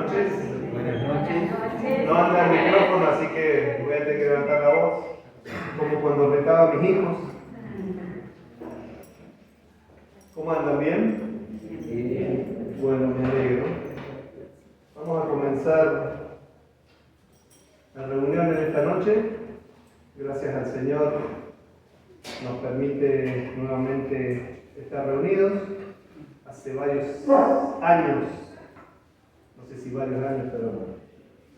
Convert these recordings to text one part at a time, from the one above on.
noches. Buenas noches. No anda el micrófono, así que voy a tener que levantar la voz, como cuando retaba a mis hijos. ¿Cómo andan? ¿Bien? Bien. Bueno, me alegro. Vamos a comenzar la reunión en esta noche. Gracias al Señor nos permite nuevamente estar reunidos. Hace varios años, no sé si varios años, pero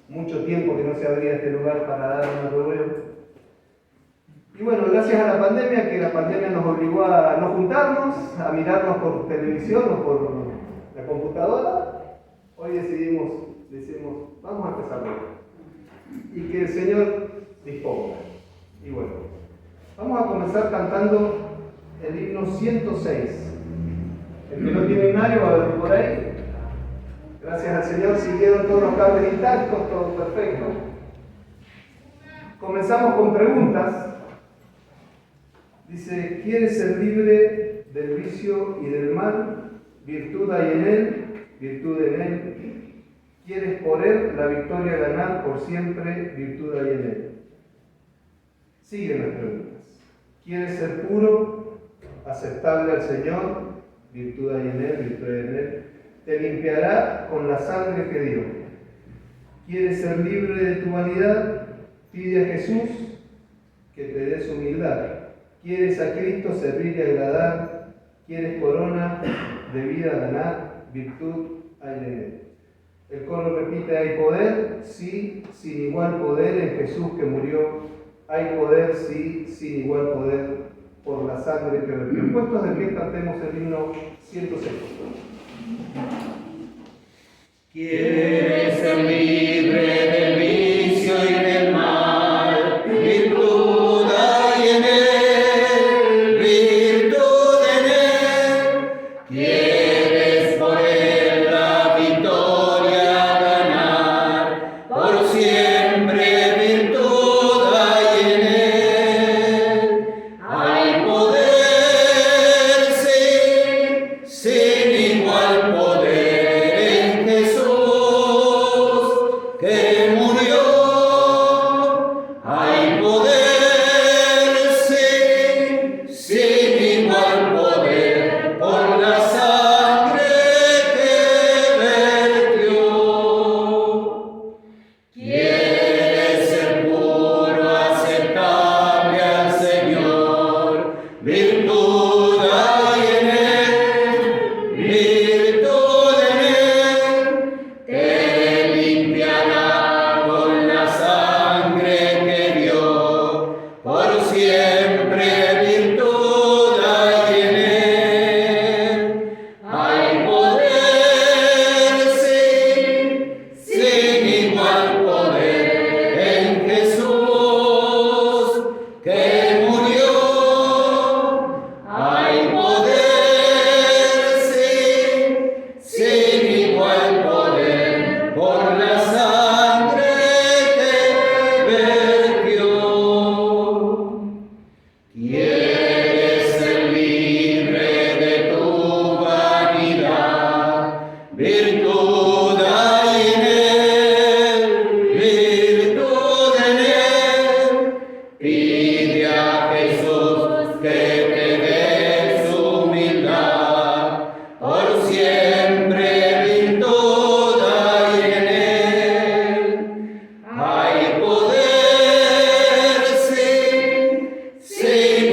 mucho tiempo que no se abría este lugar para dar una reunión. Y bueno, gracias a la pandemia, que la pandemia nos obligó a no juntarnos, a mirarnos por televisión o por la computadora, hoy decimos, vamos a empezar hoy. Y que el Señor disponga. Y bueno, vamos a comenzar cantando el himno 106. El que no tiene un año va a ver por ahí. Gracias al Señor siguieron todos los cables intactos, todo perfecto. Comenzamos con preguntas. Dice, ¿quieres ser libre del vicio y del mal? Virtud hay en él, virtud en él. ¿Quieres por él la victoria ganar por siempre? Virtud hay en él. Siguen las preguntas. ¿Quieres ser puro, aceptable al Señor? Virtud hay en él, virtud hay en él. Te limpiará con la sangre que dio. ¿Quieres ser libre de tu vanidad? Pide a Jesús que te dé su humildad. ¿Quieres a Cristo servir y agradar? ¿Quieres corona de vida ganar? Virtud hay en él. El coro repite, ¿hay poder? Sí, sin igual poder en Jesús que murió. Hay poder, sí, sin igual poder por la sangre que vertió. Puestos de pie, cantemos el himno 106. ¿Quieres ser libre del vicio y del mal? Virtud hay en él, virtud en él. ¿Quieres por él la victoria ganar? Por siempre virtud hay en él. Hay poder, sí, sin igual poder en Jesús que murió. Hay poder, sí, sin igual poder por la sangre que vertió. ¿Quieres ser puro, aceptable al Señor? Virtud hay en él, virtud en él. Te limpiará con la sangre que dio. Por siempre virtud hay en él. Hay poder, sí, sin igual poder en Jesús que murió. Hay poder, sí, sin igual poder por la sangre que vertió. ¿Quieres ser libre de tu vanidad? Virtud hay en él, virtud en él. Pide a Jesús que te dé su humildad. Por siempre virtud hay en él. Hay poder, sí, sin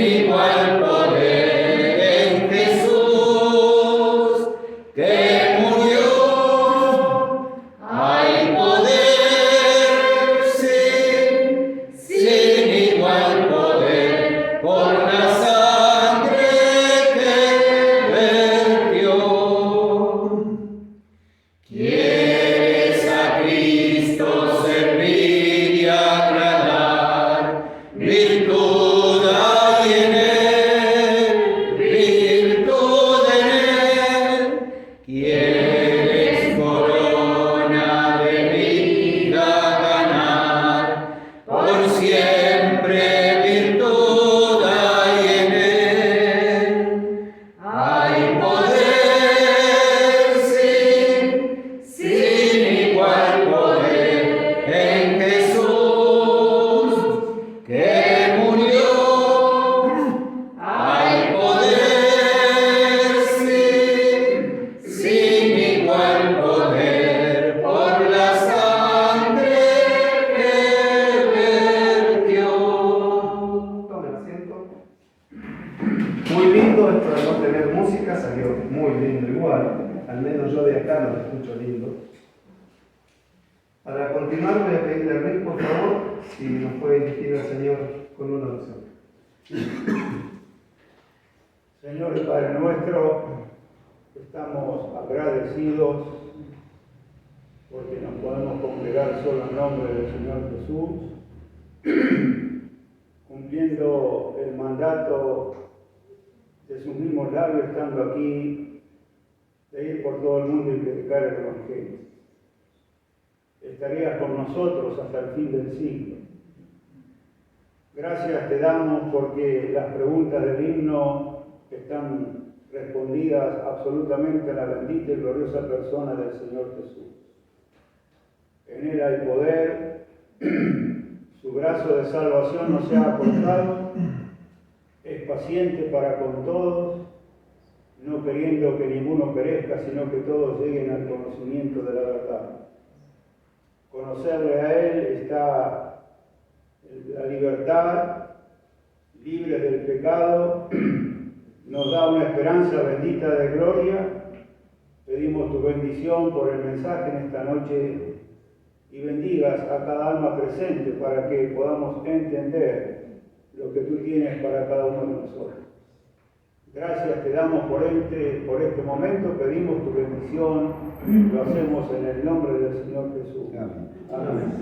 lindo, esto de no tener música salió muy lindo igual, al menos yo de acá lo escucho lindo. Para continuar voy a pedirle a Luis, por favor, si nos puede dirigir al Señor con una oración. Señor y Padre nuestro, estamos agradecidos porque nos podemos congregar solo en nombre del Señor Jesús, cumpliendo el mandato de sus mismos labios, estando aquí, de ir por todo el mundo y predicar el Evangelio. Estarías con nosotros hasta el fin del siglo. Gracias te damos porque las preguntas del himno están respondidas absolutamente a la bendita y gloriosa persona del Señor Jesús. En Él hay poder, su brazo de salvación no se ha acortado, es paciente para con todos, no queriendo que ninguno perezca, sino que todos lleguen al conocimiento de la verdad. Conocerle a Él está la libertad, libre del pecado, nos da una esperanza bendita de gloria. Pedimos tu bendición por el mensaje en esta noche y bendigas a cada alma presente para que podamos entender lo que tú tienes para cada uno de nosotros. Gracias te damos por este momento, pedimos tu bendición, lo hacemos en el nombre del Señor Jesús. Amén.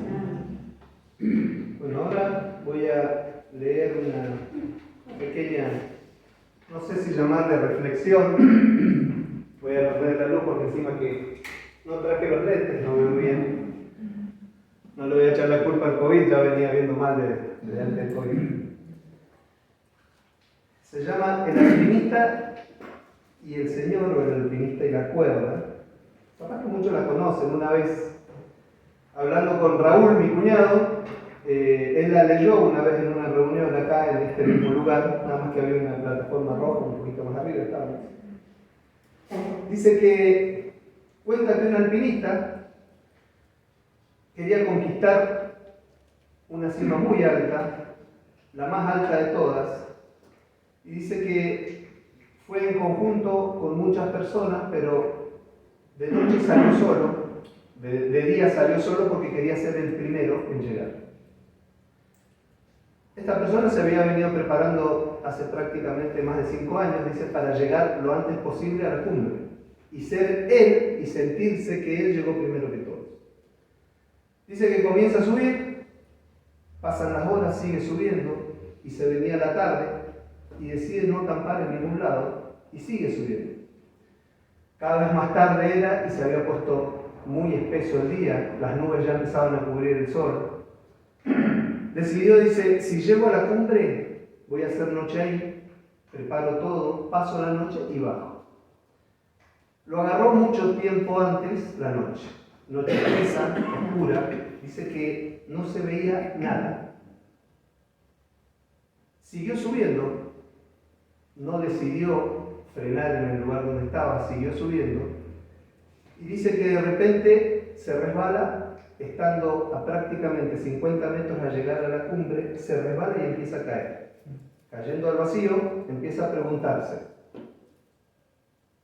Bueno, ahora voy a leer una pequeña, no sé si llamarle reflexión. Voy a perder la luz porque encima que no traje los lentes, no veo bien. No le voy a echar la culpa al COVID, ya venía viendo mal de antes del COVID. Se llama El alpinista y el Señor, o El alpinista y la cuerda. Capaz que muchos la conocen. Una vez, hablando con Raúl, mi cuñado, él la leyó una vez en una reunión acá en este mismo lugar, nada más que había una plataforma roja un poquito más arriba estábamos. Dice que cuenta que un alpinista quería conquistar una cima muy alta, la más alta de todas, y dice que fue en conjunto con muchas personas, pero de noche salió solo, de día salió solo porque quería ser el primero en llegar. Esta persona se había venido preparando hace prácticamente más de 5 años, dice, para llegar lo antes posible a la cumbre y ser él y sentirse que él llegó primero que todos. Dice que comienza a subir, pasan las horas, sigue subiendo y se venía la tarde y decide no acampar en ningún lado y sigue subiendo. Cada vez más tarde era y se había puesto muy espeso el día, las nubes ya empezaban a cubrir el sol. Decidió, dice, si llego a la cumbre, voy a hacer noche ahí, preparo todo, paso la noche y bajo. Lo agarró mucho tiempo antes la noche. Noche espesa, oscura, dice que no se veía nada. Siguió subiendo, no decidió frenar en el lugar donde estaba, siguió subiendo, y dice que de repente se resbala. Estando a prácticamente 50 metros a llegar a la cumbre, se resbala y empieza a caer. Cayendo al vacío, empieza a preguntarse.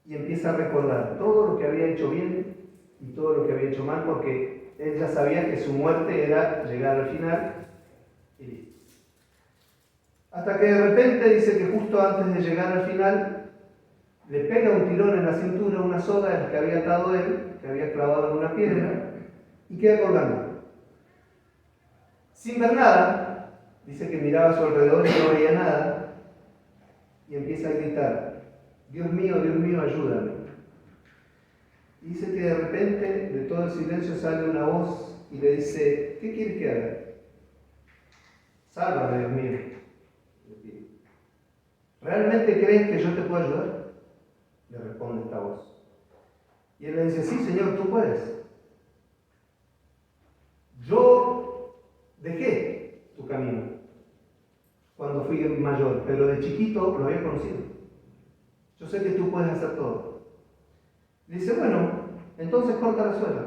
Y empieza a recordar todo lo que había hecho bien y todo lo que había hecho mal, porque él ya sabía que su muerte era llegar al final y listo. Hasta que de repente dice que justo antes de llegar al final, le pega un tirón en la cintura una soga de la que había atado él, que había clavado en una piedra, y queda colgando. Sin ver nada, dice que miraba a su alrededor y no veía nada, y empieza a gritar, Dios mío, ayúdame. Y dice que de repente, de todo el silencio, sale una voz y le dice, ¿qué quieres que haga? Sálvame, Dios mío. ¿Realmente crees que yo te puedo ayudar? Le responde esta voz. Y él le dice, sí, Señor, tú puedes. Yo dejé tu camino cuando fui mayor, pero de chiquito lo había conocido. Yo sé que tú puedes hacer todo. Le dice, bueno, entonces corta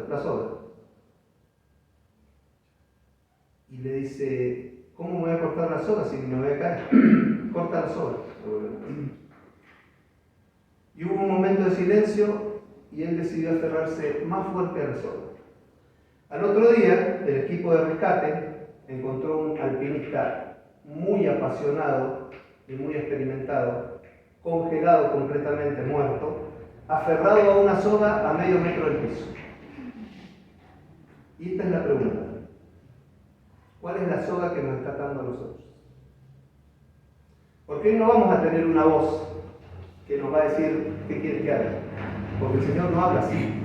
la soga. Y le dice, ¿cómo me voy a cortar la soga si me voy a caer? Corta la soga. Y hubo un momento de silencio y él decidió aferrarse más fuerte a la soga. Al otro día, el equipo de rescate encontró un alpinista muy apasionado y muy experimentado, congelado completamente, muerto, aferrado a una soga a medio metro del piso. Y esta es la pregunta: ¿cuál es la soga que nos está atando a nosotros? Porque hoy no vamos a tener una voz que nos va a decir qué quiere que haga, porque el Señor no habla así.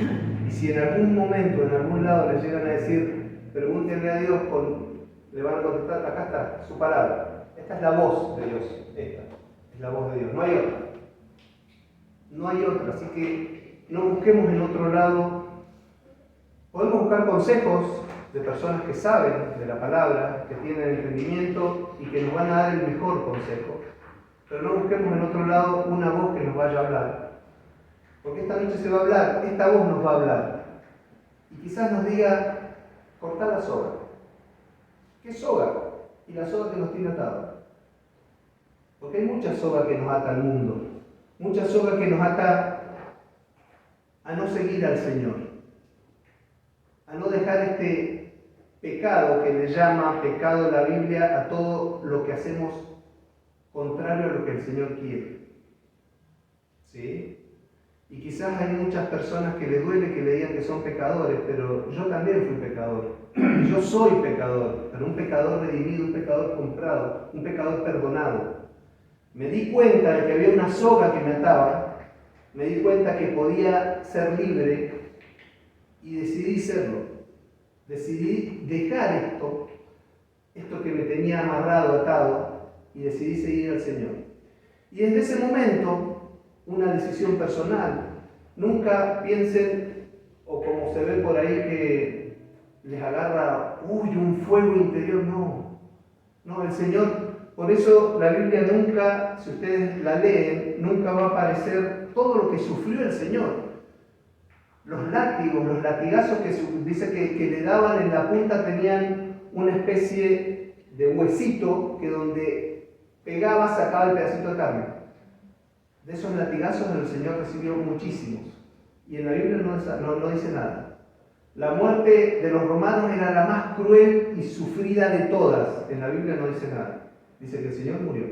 Y si en algún momento, en algún lado le llegan a decir, pregúntenle a Dios, le van a contestar, acá está su palabra. Esta es la voz de Dios, esta es la voz de Dios, no hay otra. No hay otra, así que no busquemos en otro lado. Podemos buscar consejos de personas que saben de la palabra, que tienen entendimiento y que nos van a dar el mejor consejo. Pero no busquemos en otro lado una voz que nos vaya a hablar. Porque esta noche se va a hablar, esta voz nos va a hablar. Y quizás nos diga, cortá la soga. ¿Qué soga? Y la soga que nos tiene atados. Porque hay mucha soga que nos ata al mundo. Mucha soga que nos ata a no seguir al Señor. A no dejar este pecado que le llama pecado la Biblia a todo lo que hacemos contrario a lo que el Señor quiere. ¿Sí? Y quizás hay muchas personas que les duele que le digan que son pecadores, pero yo también fui pecador. Yo soy pecador, pero un pecador redimido, un pecador comprado, un pecador perdonado. Me di cuenta de que había una soga que me ataba, me di cuenta que podía ser libre y decidí serlo. Decidí dejar esto que me tenía amarrado, atado, y decidí seguir al Señor. Y desde ese momento, una decisión personal. Nunca piensen, o como se ve por ahí, que les agarra, un fuego interior. No, el Señor, por eso la Biblia nunca, si ustedes la leen, nunca va a aparecer todo lo que sufrió el Señor. Los látigos, los latigazos que dice que le daban en la punta tenían una especie de huesito que donde pegaba sacaba el pedacito de carne. De esos latigazos el Señor recibió muchísimos. Y en la Biblia no dice nada. La muerte de los romanos era la más cruel y sufrida de todas. En la Biblia no dice nada. Dice que el Señor murió.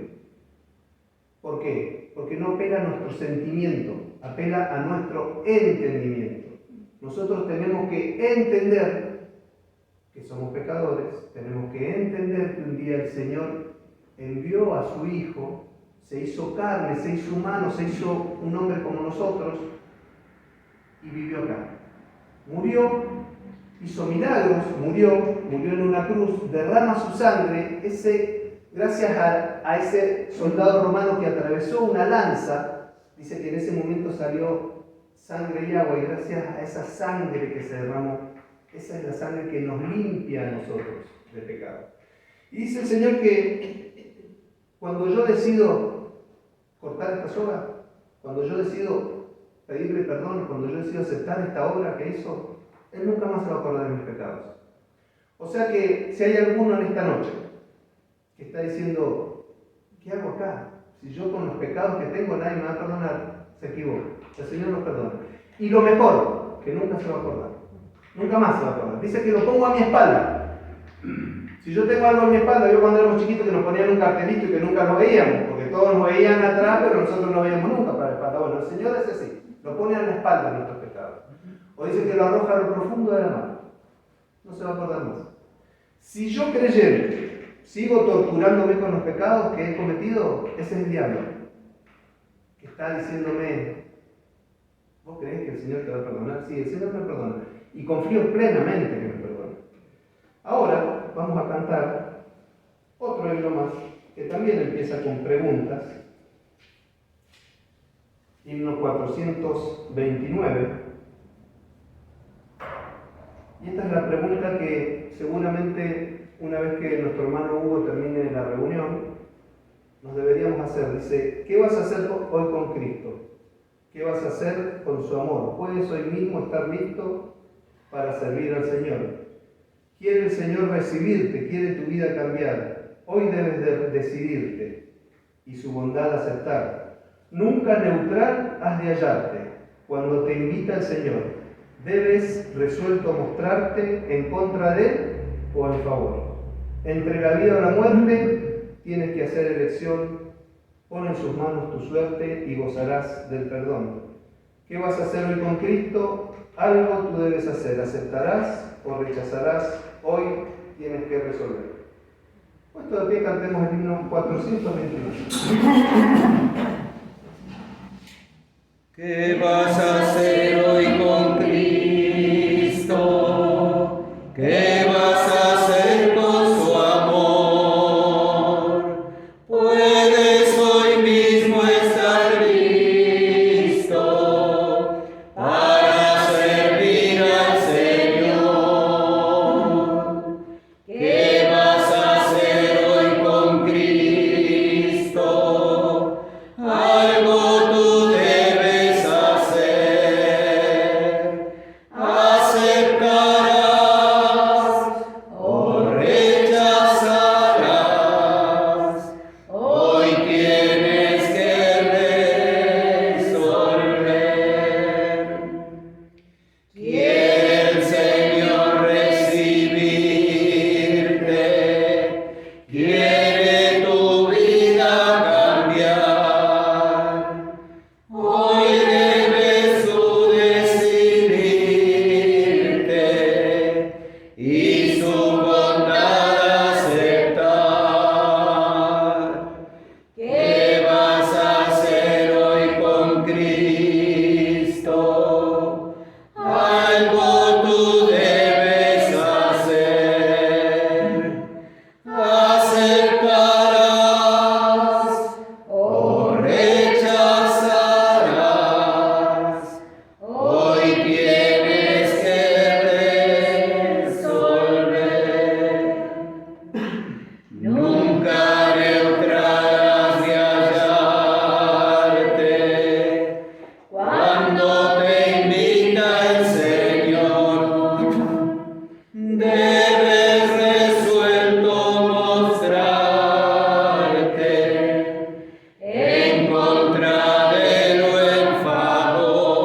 ¿Por qué? Porque no apela a nuestro sentimiento, apela a nuestro entendimiento. Nosotros tenemos que entender que somos pecadores, tenemos que entender que un día el Señor envió a su Hijo, se hizo carne, se hizo humano, se hizo un hombre como nosotros y vivió acá. Murió, hizo milagros, murió en una cruz, derrama su sangre, gracias a ese soldado romano que atravesó una lanza, dice que en ese momento salió sangre y agua, y gracias a esa sangre que se derramó, esa es la sangre que nos limpia a nosotros de pecado. Y dice el Señor que cuando yo decido cortar esta soga, cuando yo decido pedirle perdón, cuando yo decido aceptar esta obra que hizo, Él nunca más se va a acordar de mis pecados. O sea que si hay alguno en esta noche que está diciendo, ¿qué hago acá? Si yo con los pecados que tengo nadie me va a perdonar, se equivoca. El Señor nos perdona. Y lo mejor, que nunca se va a acordar. Nunca más se va a acordar. Dice que lo pongo a mi espalda. Si yo tengo algo en mi espalda, yo cuando éramos chiquitos que nos ponían un cartelito y que nunca lo veíamos, porque todos nos veían atrás, pero nosotros no veíamos nunca para la espalda. Bueno, el Señor es así, lo pone a la espalda nuestros pecados. O dice que lo arroja a lo profundo de la mar. No se va a acordar más. Si yo creyente sigo torturándome con los pecados que he cometido, ese es el diablo, que está diciéndome, ¿vos creés que el Señor te va a perdonar? Sí, el Señor me perdona. Y confío plenamente que me perdona. Ahora vamos a cantar otro himno más, que también empieza con preguntas. Himno 429. Y esta es la pregunta que seguramente una vez que nuestro hermano Hugo termine la reunión, nos deberíamos hacer. Dice, ¿qué vas a hacer hoy con Cristo? ¿Qué vas a hacer con su amor? ¿Puedes hoy mismo estar listo para servir al Señor? ¿Quiere el Señor recibirte? ¿Quiere tu vida cambiar? Hoy debes de decidirte y su bondad aceptar. Nunca neutral has de hallarte cuando te invita el Señor. Debes resuelto mostrarte en contra de Él o en favor. Entre la vida o la muerte tienes que hacer elección. Pon en sus manos tu suerte y gozarás del perdón. ¿Qué vas a hacer hoy con Cristo? Algo tú debes hacer. ¿Aceptarás o rechazarás? Hoy tienes que resolver. Puesto de pie, cantemos el himno 421. ¿Qué vas a hacer hoy con Cristo? ¿Qué vas a hacer con su amor? Puedes hoy mismo estar listo para servir al Señor. ¿Qué vas a hacer hoy con Cristo? Algo tú debes hacer. ¿Aceptarás o rechazarás? Hoy tienes que resolver. Quiere el Señor recibirte, quiere tu vida cambiar. Hoy debes tú decidirte y su bondad aceptar. ¿Qué vas a hacer hoy con Cristo? Algo tú debes hacer. ¿Aceptarás o rechazarás? Hoy tienes que resolver. Nunca neutral has de hallarte cuando te invita el Señor. Debes resuelto mostrarte en contra de él o en favor.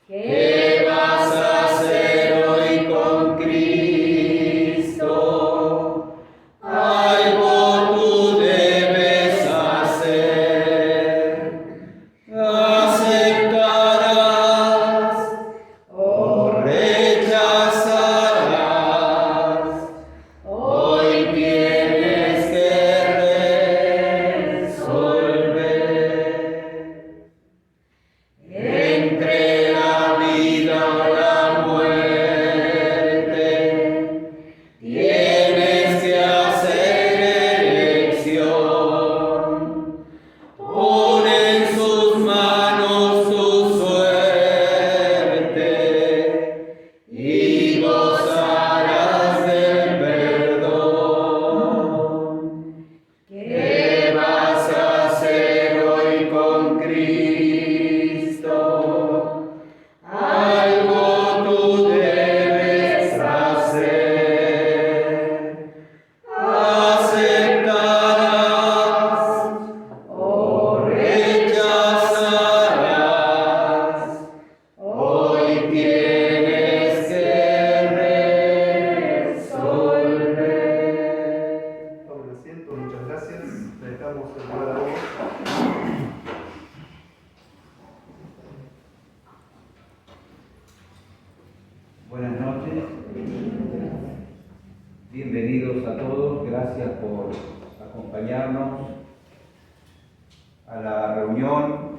¿Qué vas a hacer hoy con Cristo? Algo tú debes hacer. ¿Aceptarás o rechazarás? Hoy tienes que resolver. Entre la vida o la muerte, tienes que hacer elección. Pon en sus manos tu suerte y gozarás del perdón. ¿Qué vas a hacer hoy con Cristo? Algo tú debes hacer. ¿Aceptarás o rechazarás? Hoy tienes que resolver. Tomen asiento, muchas gracias. Le dejamos el lugar a vos. Buenas noches, bienvenidos a todos, gracias por acompañarnos a la reunión,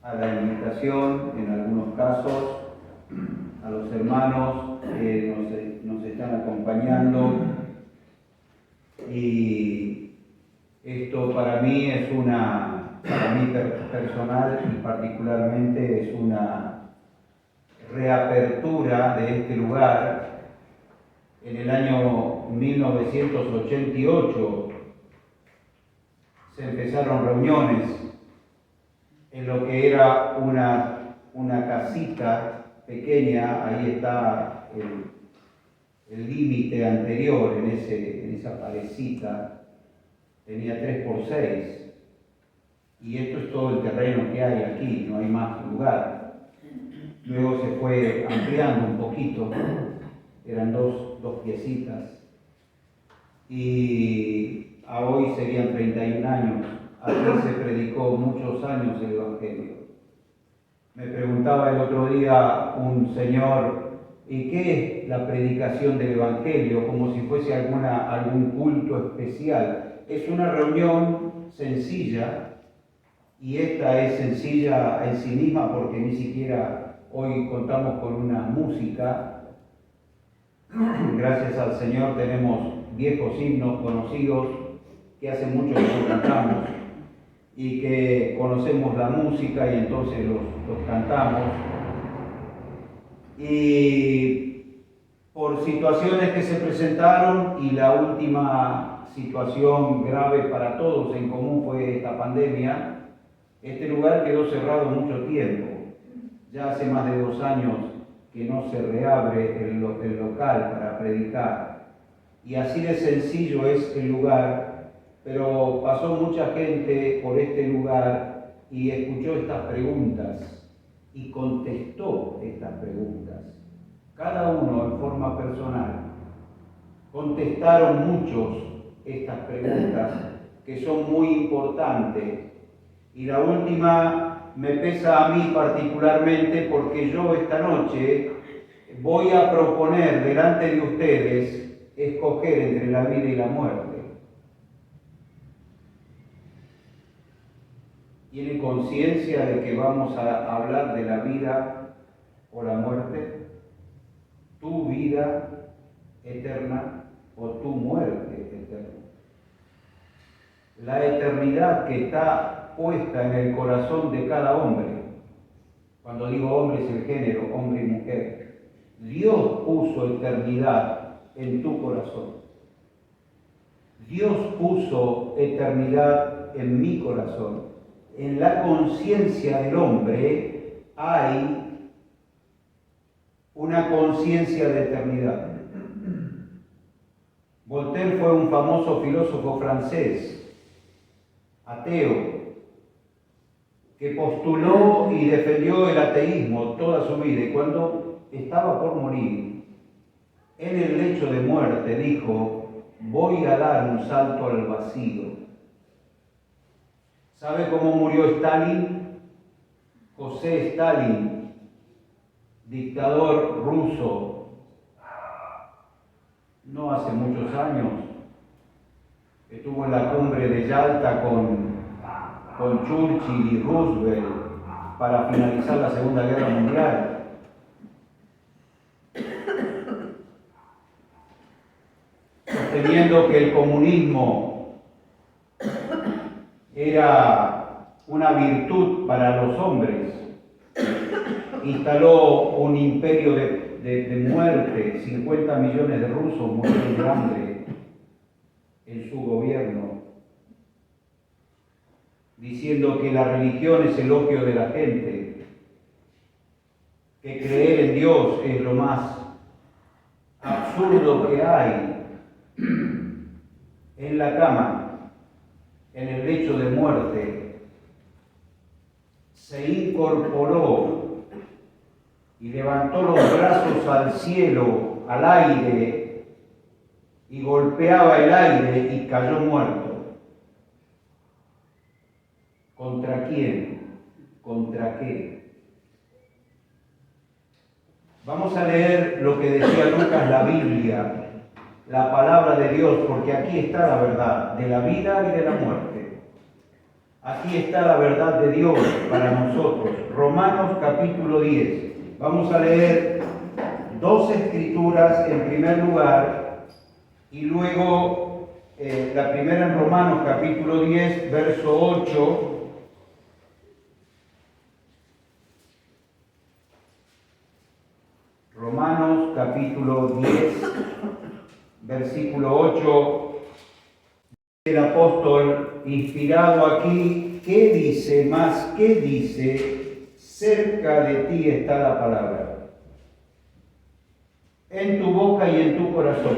a la invitación, en algunos casos, a los hermanos que nos están acompañando. Y esto para mí es para mí personal y particularmente es una reapertura de este lugar. En el año 1988 se empezaron reuniones en lo que era una casita pequeña. Ahí está el límite anterior en esa parecita, tenía 3x6. y esto es todo el terreno que hay aquí, no hay más lugar. Luego se fue ampliando un poquito, eran dos piecitas, y a hoy serían 31 años. Aquí se predicó muchos años el Evangelio. Me preguntaba el otro día un señor, ¿y qué es la predicación del Evangelio? Como si fuese algún culto especial. Es una reunión sencilla, y esta es sencilla en sí misma porque ni siquiera hoy contamos con una música. Gracias al Señor tenemos viejos himnos conocidos que hace mucho que no cantamos y que conocemos la música y entonces los cantamos. Y por situaciones que se presentaron, y la última situación grave para todos en común fue esta pandemia, este lugar quedó cerrado mucho tiempo. Ya hace más de 2 años que no se reabre el local para predicar. Y así de sencillo es el lugar, pero pasó mucha gente por este lugar y escuchó estas preguntas y contestó estas preguntas. Cada uno en forma personal. Contestaron muchos estas preguntas que son muy importantes. Y la última me pesa a mí particularmente porque yo esta noche voy a proponer delante de ustedes escoger entre la vida y la muerte. ¿Tiene conciencia de que vamos a hablar de la vida o la muerte? ¿Tu vida eterna o tu muerte eterna? La eternidad que está puesta en el corazón de cada hombre. Cuando digo hombre es el género, hombre y mujer. Dios puso eternidad en tu corazón. Dios puso eternidad en mi corazón. En la conciencia del hombre hay una conciencia de eternidad. Voltaire fue un famoso filósofo francés, ateo, que postuló y defendió el ateísmo toda su vida, y cuando estaba por morir, en el lecho de muerte dijo: voy a dar un salto al vacío. ¿Sabe cómo murió Stalin? José Stalin, dictador ruso, no hace muchos años, estuvo en la cumbre de Yalta con Churchill y Roosevelt para finalizar la Segunda Guerra Mundial. Sosteniendo que el comunismo era una virtud para los hombres, instaló un imperio de muerte. 50 millones de rusos murieron de hambre en su gobierno, diciendo que la religión es el opio de la gente, que creer en Dios es lo más absurdo que hay. En la cama, en el lecho de muerte, se incorporó y levantó los brazos al cielo, al aire, y golpeaba el aire y cayó muerto. ¿Contra quién? ¿Contra qué? Vamos a leer lo que decía Lucas, la Biblia, la palabra de Dios, porque aquí está la verdad de la vida y de la muerte. Aquí está la verdad de Dios para nosotros. Romanos capítulo 10. Vamos a leer 2 escrituras en primer lugar y luego la primera en Romanos capítulo 10, verso 8. Romanos capítulo 10, versículo 8. El apóstol inspirado aquí, ¿qué dice más? ¿Qué dice? Cerca de ti está la palabra, en tu boca y en tu corazón.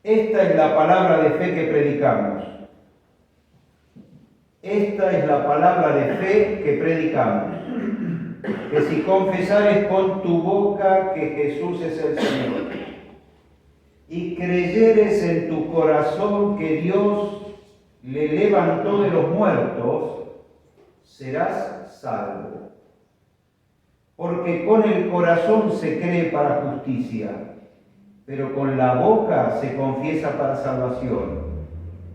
Esta es la palabra de fe que predicamos. Esta es la palabra de fe que predicamos, que si confesares con tu boca que Jesús es el Señor, y creyeres en tu corazón que Dios le levantó de los muertos, serás salvo. Porque con el corazón se cree para justicia, pero con la boca se confiesa para salvación.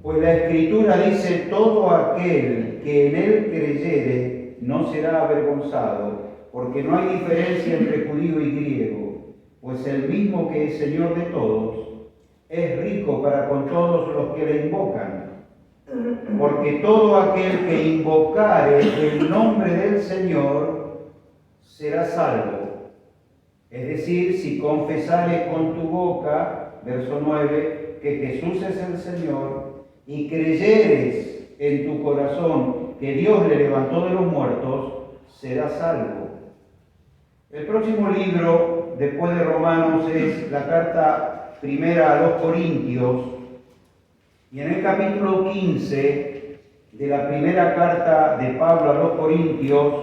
Pues la Escritura dice: todo aquel que en él creyere no será avergonzado, porque no hay diferencia entre judío y griego, pues el mismo que es Señor de todos es rico para con todos los que le invocan. Porque todo aquel que invocare el nombre del Señor será salvo. Es decir, si confesares con tu boca, verso 9, que Jesús es el Señor, y creyeres en tu corazón que Dios le levantó de los muertos, serás salvo. El próximo libro, después de Romanos, es la carta primera a los Corintios, y en el capítulo 15 de la primera carta de Pablo a los Corintios,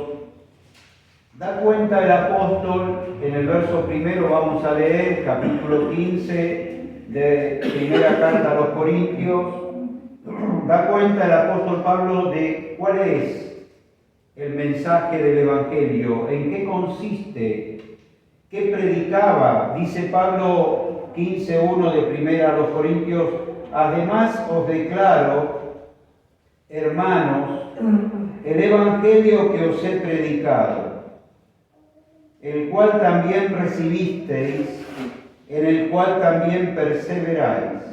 da cuenta el apóstol, en el verso primero vamos a leer, capítulo 15 de primera carta a los Corintios, da cuenta el apóstol Pablo de cuál es el mensaje del Evangelio, en qué consiste, qué predicaba. Dice Pablo 15:1 de primera a los Corintios: además os declaro, hermanos, el Evangelio que os he predicado, el cual también recibisteis, en el cual también perseveráis,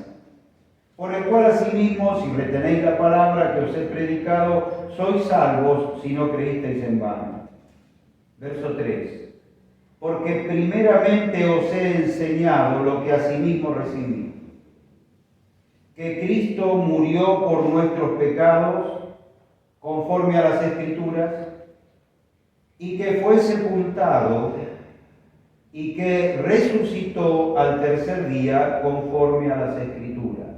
por el cual asimismo, si retenéis la palabra que os he predicado, sois salvos si no creísteis en vano. Verso 3. Porque primeramente os he enseñado lo que asimismo recibí, que Cristo murió por nuestros pecados, conforme a las Escrituras, y que fue sepultado, y que resucitó al tercer día, conforme a las Escrituras.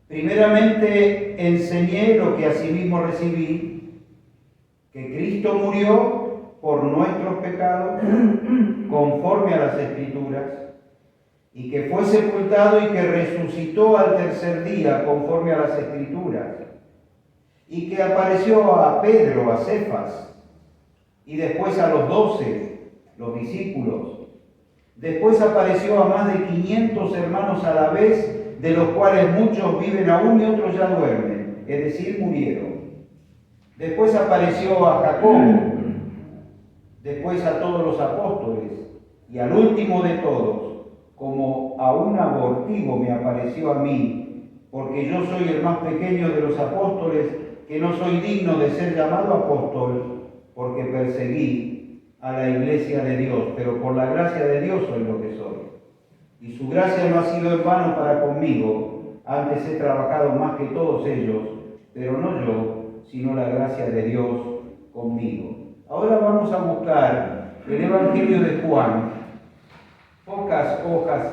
Primeramente enseñé lo que asimismo recibí, que Cristo murió por nuestros pecados, conforme a las Escrituras, y que fue sepultado y que resucitó al tercer día, conforme a las Escrituras, y que apareció a Pedro, a Cefas, y después a los 12, los discípulos. Después apareció a más de 500 hermanos a la vez, de los cuales muchos viven aún y otros ya duermen, es decir, murieron. Después apareció a Jacobo, después a todos los apóstoles, y al último de todos, como a un abortivo me apareció a mí, porque yo soy el más pequeño de los apóstoles, que no soy digno de ser llamado apóstol, porque perseguí a la iglesia de Dios, pero por la gracia de Dios soy lo que soy. Y su gracia no ha sido en vano para conmigo, antes he trabajado más que todos ellos, pero no yo, sino la gracia de Dios conmigo. Ahora vamos a buscar el Evangelio de Juan, pocas hojas,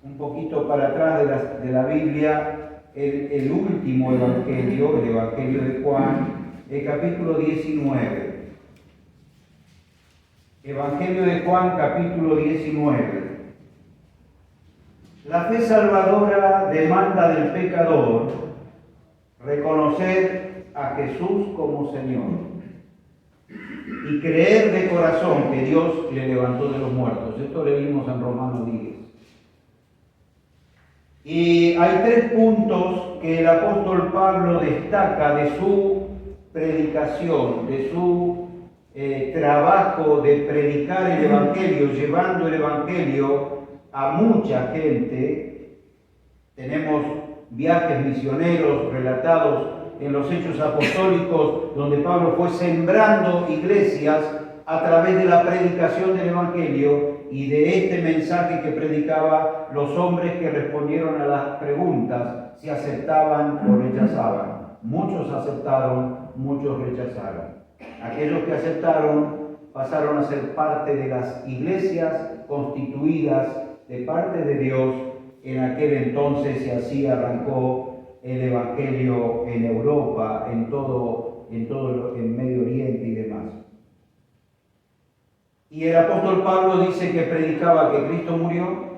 un poquito para atrás de la Biblia, el último Evangelio, el Evangelio de Juan, el capítulo 19. Evangelio de Juan, capítulo 19. La fe salvadora demanda del pecador reconocer a Jesús como Señor y creer de corazón que Dios le levantó de los muertos. Esto leímos en Romanos 10. Y hay 3 puntos que el apóstol Pablo destaca de su predicación, de su trabajo de predicar el Evangelio, llevando el Evangelio a mucha gente. Tenemos viajes misioneros relatados en los Hechos Apostólicos, donde Pablo fue sembrando iglesias a través de la predicación del Evangelio y de este mensaje que predicaba los hombres que respondieron a las preguntas, si aceptaban o rechazaban. Muchos aceptaron, muchos rechazaron. Aquellos que aceptaron pasaron a ser parte de las iglesias constituidas de parte de Dios en aquel entonces, y así arrancó el Evangelio en Europa, en Medio Oriente y demás. Y el apóstol Pablo dice que predicaba que Cristo murió,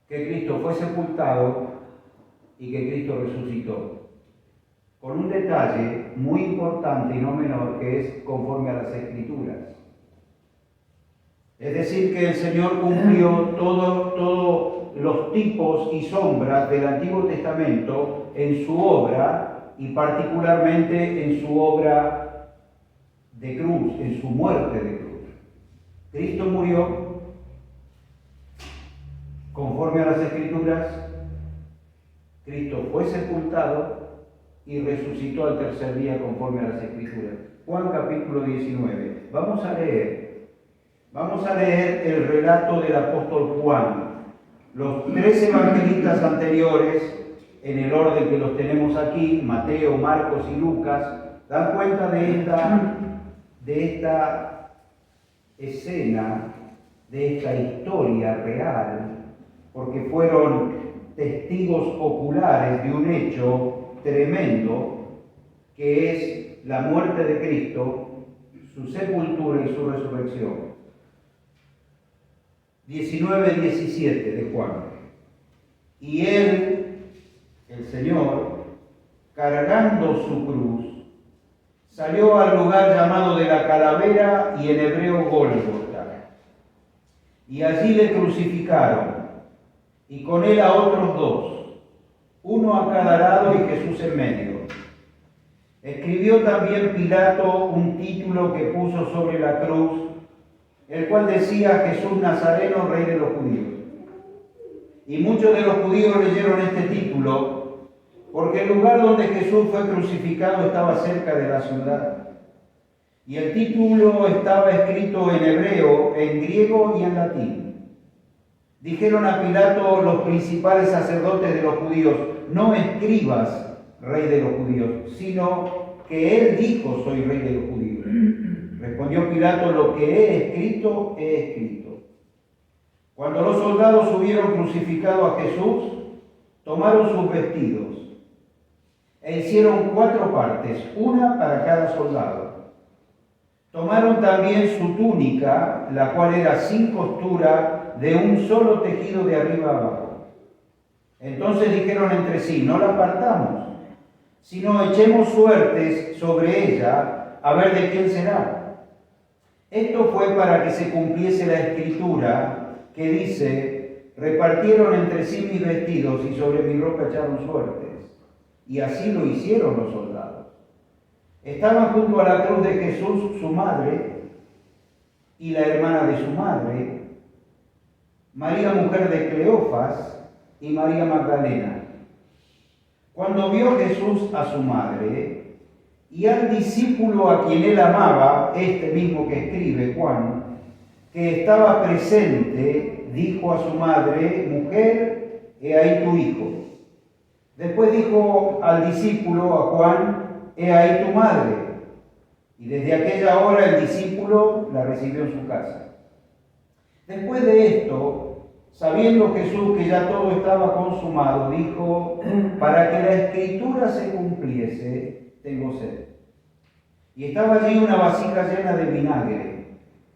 que Cristo fue sepultado y que Cristo resucitó. Con un detalle muy importante y no menor, que es conforme a las Escrituras. Es decir, que el Señor cumplió todos los tipos y sombras del Antiguo Testamento en su obra y particularmente en su obra de cruz, en su muerte de cruz. Cristo murió conforme a las Escrituras, Cristo fue sepultado y resucitó al tercer día conforme a las Escrituras. Juan capítulo 19. Vamos a leer el relato del apóstol Juan. Los 3 evangelistas anteriores, en el orden que los tenemos aquí, Mateo, Marcos y Lucas, dan cuenta de esta escena, de esta historia real, porque fueron testigos oculares de un hecho tremendo, que es la muerte de Cristo, su sepultura y su resurrección. 19:17 de Juan. Y él, el Señor, cargando su cruz, salió al lugar llamado de la Calavera y en hebreo Gólgota. Y allí le crucificaron, y con él a otros 2, uno a cada lado y Jesús en medio. Escribió también Pilato un título que puso sobre la cruz, el cual decía: Jesús Nazareno, Rey de los Judíos. Y muchos de los judíos leyeron este título, porque el lugar donde Jesús fue crucificado estaba cerca de la ciudad. Y el título estaba escrito en hebreo, en griego y en latín. Dijeron a Pilato los principales sacerdotes de los judíos: no escribas Rey de los Judíos, sino que él dijo: soy Rey de los Judíos. Respondió Pilato: lo que he escrito, he escrito. Cuando los soldados hubieron crucificado a Jesús, tomaron sus vestidos e hicieron 4 partes, una para cada soldado. Tomaron también su túnica, la cual era sin costura, de un solo tejido de arriba a abajo. Entonces dijeron entre sí: no la partamos, sino echemos suertes sobre ella, a ver de quién será. Esto fue para que se cumpliese la escritura que dice: repartieron entre sí mis vestidos y sobre mi ropa echaron suertes. Y así lo hicieron los soldados. Estaban junto a la cruz de Jesús su madre y la hermana de su madre, María mujer de Cleofas y María Magdalena. Cuando vio Jesús a su madre y al discípulo a quien él amaba, este mismo que escribe Juan, que estaba presente, dijo a su madre: mujer, he ahí tu hijo. Después dijo al discípulo, a Juan: he ahí tu madre. Y desde aquella hora el discípulo la recibió en su casa. Después de esto, sabiendo Jesús que ya todo estaba consumado, dijo: para que la escritura se cumpliese, tengo sed. Y estaba allí una vasija llena de vinagre.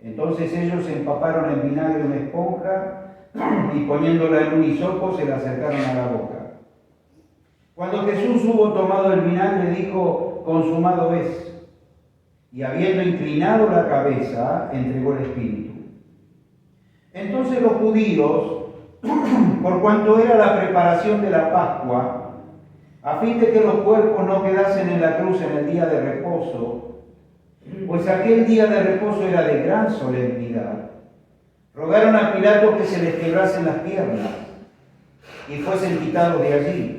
Entonces ellos empaparon en vinagre una esponja y poniéndola en un hisopo se la acercaron a la boca. Cuando Jesús hubo tomado el vinagre, dijo: consumado es. Y habiendo inclinado la cabeza, entregó el espíritu. Entonces los judíos, por cuanto era la preparación de la Pascua, a fin de que los cuerpos no quedasen en la cruz en el día de reposo, pues aquel día de reposo era de gran solemnidad, rogaron a Pilato que se les quebrasen las piernas y fuesen quitados de allí.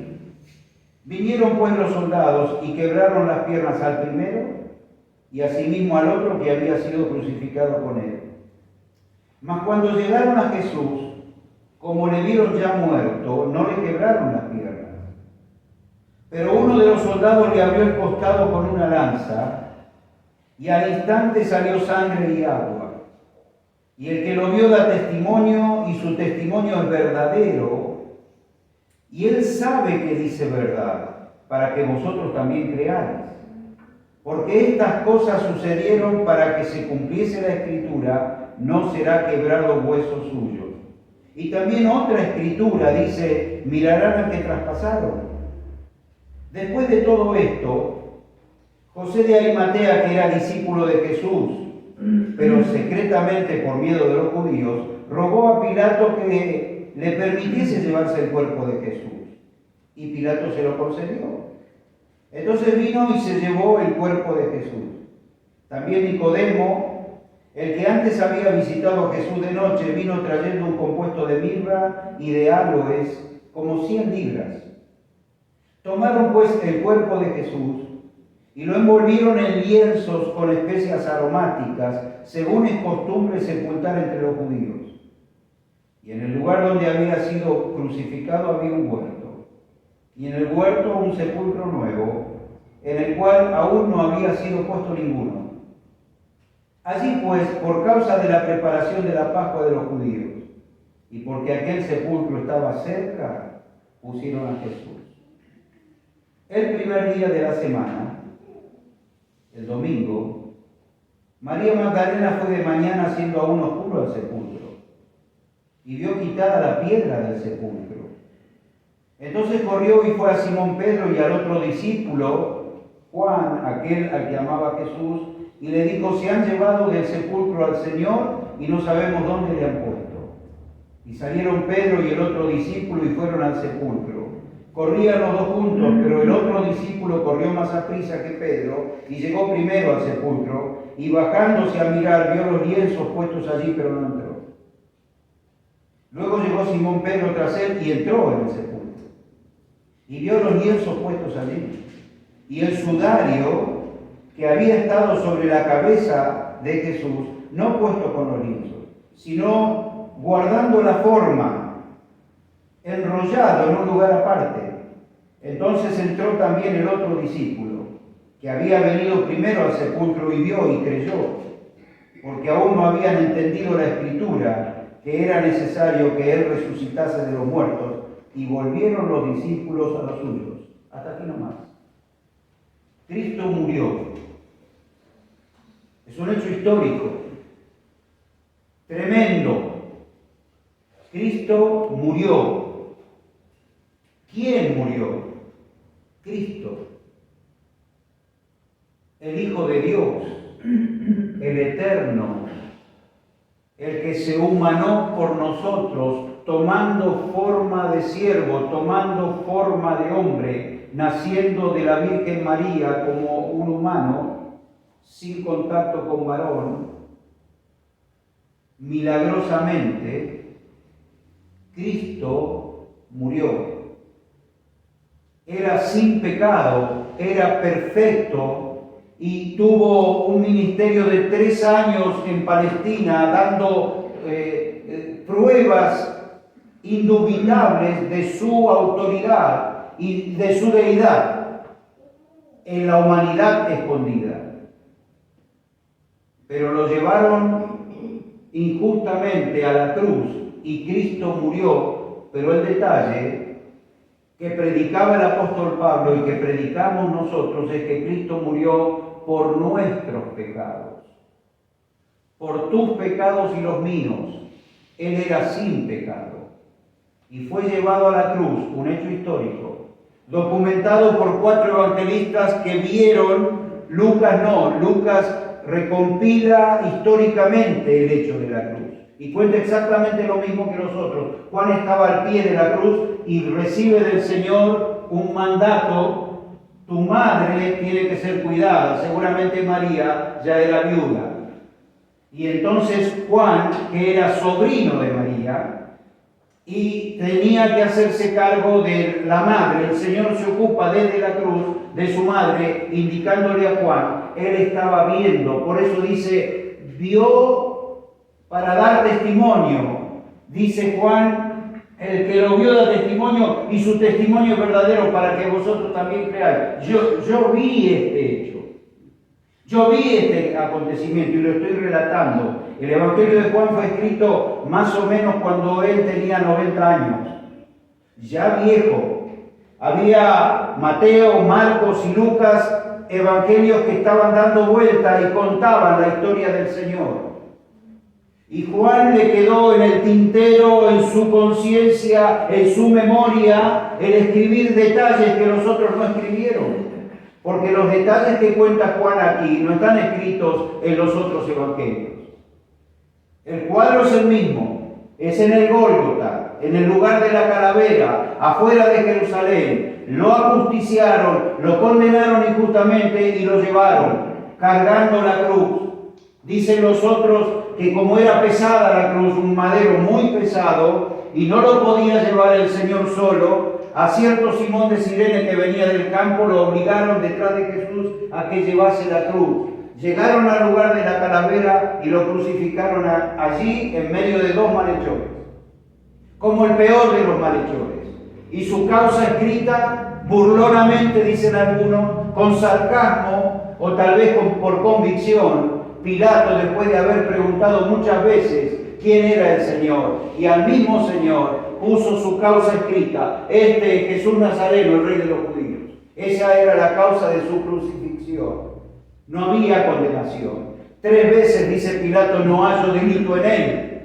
Vinieron pues los soldados y quebraron las piernas al primero y asimismo al otro que había sido crucificado con él. Mas cuando llegaron a Jesús, como le vieron ya muerto, no le quebraron las piernas. Pero uno de los soldados le abrió el costado con una lanza, y al instante salió sangre y agua. Y el que lo vio da testimonio, y su testimonio es verdadero. Y Él sabe que dice verdad, para que vosotros también creáis. Porque estas cosas sucedieron para que se cumpliese la Escritura, no será quebrado hueso suyo. Y también otra Escritura dice, mirarán al que traspasaron. Después de todo esto, José de Arimatea, que era discípulo de Jesús, pero secretamente por miedo de los judíos, rogó a Pilato que le permitiese llevarse el cuerpo de Jesús. Y Pilato se lo concedió. Entonces vino y se llevó el cuerpo de Jesús. También Nicodemo, el que antes había visitado a Jesús de noche, vino trayendo un compuesto de mirra y de aloes, como 100 libras. Tomaron pues el cuerpo de Jesús y lo envolvieron en lienzos con especias aromáticas, según es costumbre sepultar entre los judíos. Y en el lugar donde había sido crucificado había un huerto. Y en el huerto un sepulcro nuevo, en el cual aún no había sido puesto ninguno. Allí pues, por causa de la preparación de la Pascua de los judíos, y porque aquel sepulcro estaba cerca, pusieron a Jesús. El primer día de la semana, el domingo, María Magdalena fue de mañana siendo aún oscuro al sepulcro, y vio quitada la piedra del sepulcro. Entonces corrió y fue a Simón Pedro y al otro discípulo, Juan, aquel al que amaba Jesús, y le dijo, se han llevado del sepulcro al Señor y no sabemos dónde le han puesto. Y salieron Pedro y el otro discípulo y fueron al sepulcro. Corrían los dos juntos, pero el otro discípulo corrió más aprisa que Pedro y llegó primero al sepulcro, y bajándose a mirar vio los lienzos puestos allí, pero no entró. Luego llegó Simón Pedro tras él y entró en el sepulcro. Y vio los lienzos puestos allí, y el sudario que había estado sobre la cabeza de Jesús, no puesto con los lienzos, sino guardando la forma, enrollado en un lugar aparte. Entonces entró también el otro discípulo, que había venido primero al sepulcro y vio y creyó, porque aún no habían entendido la Escritura, que era necesario que Él resucitase de los muertos, y volvieron los discípulos a los suyos. Hasta aquí nomás. Cristo murió. Es un hecho histórico. Tremendo. Cristo murió. ¿Quién murió? Cristo. El Hijo de Dios. El Eterno. El que se humanó por nosotros, tomando forma de siervo, tomando forma de hombre, naciendo de la Virgen María como un humano, sin contacto con varón, milagrosamente, Cristo murió. Era sin pecado, era perfecto, y tuvo un ministerio de 3 años en Palestina, dando pruebas indubitables de su autoridad y de su deidad en la humanidad escondida. Pero lo llevaron injustamente a la cruz y Cristo murió, pero el detalle que predicaba el apóstol Pablo y que predicamos nosotros es que Cristo murió por nuestros pecados, por tus pecados y los míos. Él era sin pecado y fue llevado a la cruz, un hecho histórico, documentado por 4 evangelistas que vieron. Lucas no, Lucas recompila históricamente el hecho de la cruz y cuenta exactamente lo mismo que nosotros. Juan estaba al pie de la cruz y recibe del Señor un mandato: tu madre tiene que ser cuidada. Seguramente María ya era viuda. Y entonces Juan, que era sobrino de María, y tenía que hacerse cargo de la madre. El Señor se ocupa desde la cruz de su madre, indicándole a Juan. Él estaba viendo, por eso dice, vio para dar testimonio. Dice Juan, el que lo vio da testimonio y su testimonio es verdadero para que vosotros también creáis. Yo vi este hecho. Yo vi este acontecimiento y lo estoy relatando. El Evangelio de Juan fue escrito más o menos cuando él tenía 90 años. ya viejo. Había Mateo, Marcos y Lucas, evangelios que estaban dando vuelta y contaban la historia del Señor. Y Juan le quedó en el tintero, en su conciencia, en su memoria, el escribir detalles que los otros no escribieron. Porque los detalles que cuenta Juan aquí no están escritos en los otros evangelios. El cuadro es el mismo, es en el Gólgota, en el lugar de la calavera, afuera de Jerusalén. Lo ajusticiaron, lo condenaron injustamente y lo llevaron, cargando la cruz. Dicen los otros que como era pesada la cruz, un madero muy pesado, y no lo podía llevar el Señor solo, a cierto Simón de Cirene que venía del campo lo obligaron detrás de Jesús a que llevase la cruz. Llegaron al lugar de la calavera y lo crucificaron allí en medio de dos malhechores, como el peor de los malhechores. Y su causa escrita, burlonamente dicen algunos, con sarcasmo o tal vez por convicción, Pilato, después de haber preguntado muchas veces quién era el Señor, y al mismo Señor puso su causa escrita: este es Jesús Nazareno, el Rey de los judíos. Esa era la causa de su crucifixión. No había condenación. 3 veces dice Pilato: no hallo delito en él.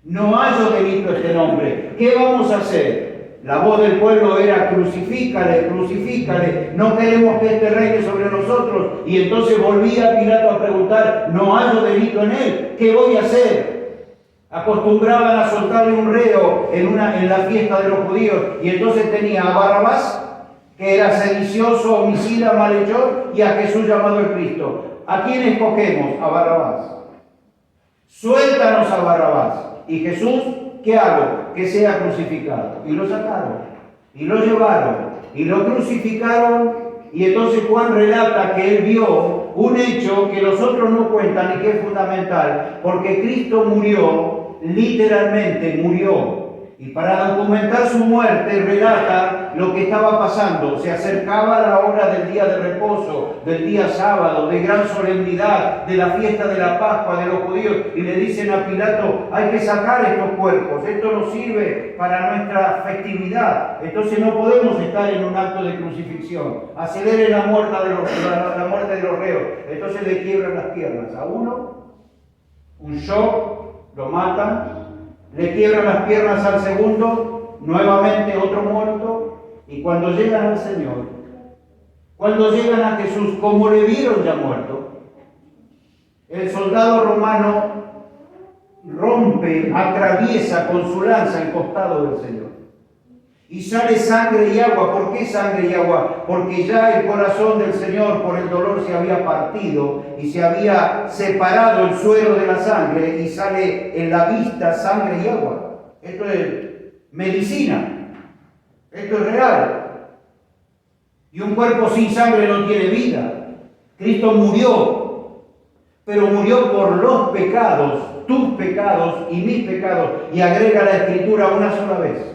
No hallo delito en este hombre. ¿Qué vamos a hacer? La voz del pueblo era: crucifícale, crucifícale, no queremos que este reine sobre nosotros. Y entonces volvía Pilato a preguntar: no hallo delito en él, ¿qué voy a hacer? Acostumbraban a soltarle un reo en la fiesta de los judíos, y entonces tenía a Barrabás, que era sedicioso, homicida, malhechor, y a Jesús llamado el Cristo. ¿A quién escogemos? A Barrabás. Suéltanos a Barrabás. Y Jesús, ¿qué hago? Que sea crucificado. Y lo sacaron, y lo llevaron, y lo crucificaron. Y entonces Juan relata que él vio un hecho que los otros no cuentan y que es fundamental, porque Cristo murió, literalmente murió. Y para documentar su muerte relata lo que estaba pasando. Se acercaba la hora del día de reposo, del día sábado, de gran solemnidad, de la fiesta de la Pascua de los judíos, y le dicen a Pilato: hay que sacar estos cuerpos, esto nos sirve para nuestra festividad, entonces no podemos estar en un acto de crucifixión. Aceleren la muerte de los reos. Entonces le quiebran las piernas a uno, un shock, lo matan. Le quiebran las piernas al segundo, nuevamente otro muerto, y cuando llegan al Señor, cuando llegan a Jesús, como le vieron ya muerto, el soldado romano rompe, atraviesa con su lanza el costado del Señor. Y sale sangre y agua. ¿Por qué sangre y agua? Porque ya el corazón del Señor por el dolor se había partido y se había separado el suero de la sangre, y sale en la vista sangre y agua. Esto es medicina. Esto es real. Y un cuerpo sin sangre no tiene vida. Cristo murió, pero murió por los pecados, tus pecados y mis pecados. Y agrega la Escritura una sola vez.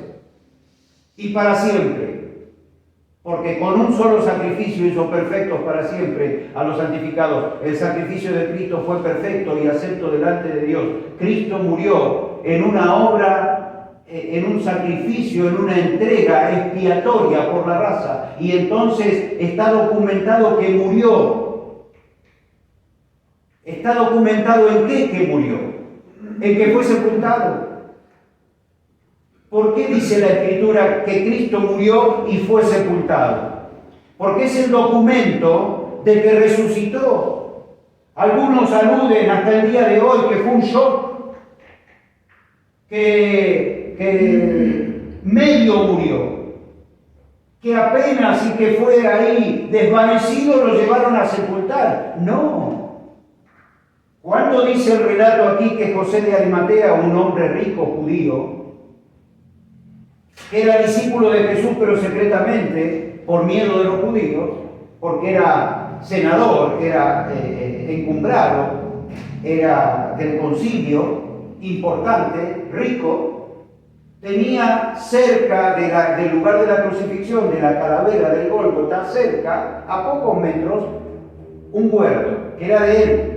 Y para siempre, porque con un solo sacrificio hizo perfectos para siempre a los santificados. El sacrificio de Cristo fue perfecto y acepto delante de Dios. Cristo murió en una obra, en un sacrificio, en una entrega expiatoria por la raza. Y entonces está documentado que murió. Está documentado en qué que murió. En que fue sepultado. ¿Por qué dice la Escritura que Cristo murió y fue sepultado? Porque es el documento de que resucitó. Algunos aluden hasta el día de hoy que fue un shock, que medio murió, que apenas y que fue ahí desvanecido lo llevaron a sepultar. No. ¿Cuándo dice el relato aquí que José de Arimatea, un hombre rico judío, que era discípulo de Jesús, pero secretamente, por miedo de los judíos, porque era senador, era encumbrado, era del concilio, importante, rico, tenía cerca del lugar de la crucifixión, de la calavera del Gólgota, cerca, a pocos metros, un huerto, que era de él.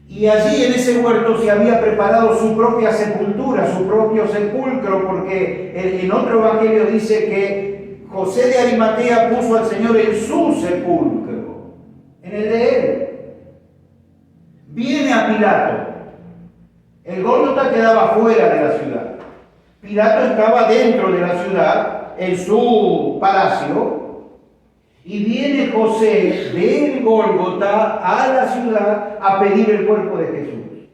Y allí en ese huerto se había preparado su propia sepultura, su propio sepulcro, porque en otro evangelio dice que José de Arimatea puso al Señor en su sepulcro, en el de él. Viene a Pilato. El Gólgota quedaba fuera de la ciudad. Pilato estaba dentro de la ciudad, en su palacio, y viene José del Gólgota a la ciudad a pedir el cuerpo de Jesús.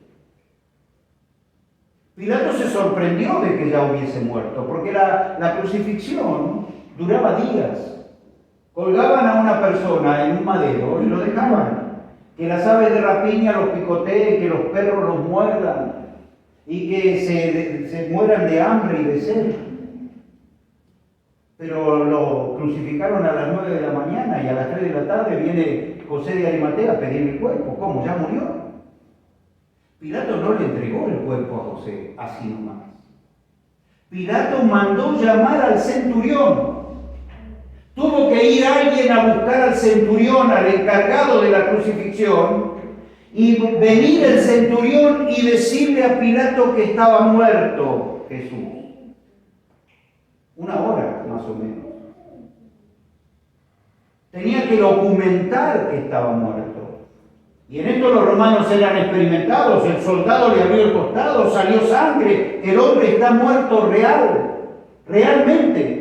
Pilato se sorprendió de que ya hubiese muerto, porque la crucifixión duraba días. Colgaban a una persona en un madero y lo dejaban. Que las aves de rapiña los picoteen, que los perros los muerdan y que se mueran de hambre y de sed. Pero lo crucificaron a las 9 de la mañana y a las 3 de la tarde viene José de Arimatea a pedir el cuerpo. ¿Cómo? ¿Ya murió? Pilato no le entregó el cuerpo a José así nomás. Pilato mandó llamar al centurión. Tuvo que ir alguien a buscar al centurión, al encargado de la crucifixión, y venir el centurión y decirle a Pilato que estaba muerto Jesús. 1 hora más o menos. Tenía que documentar que estaba muerto. Y en esto los romanos eran experimentados. El soldado le abrió el costado, salió sangre. El hombre está muerto realmente.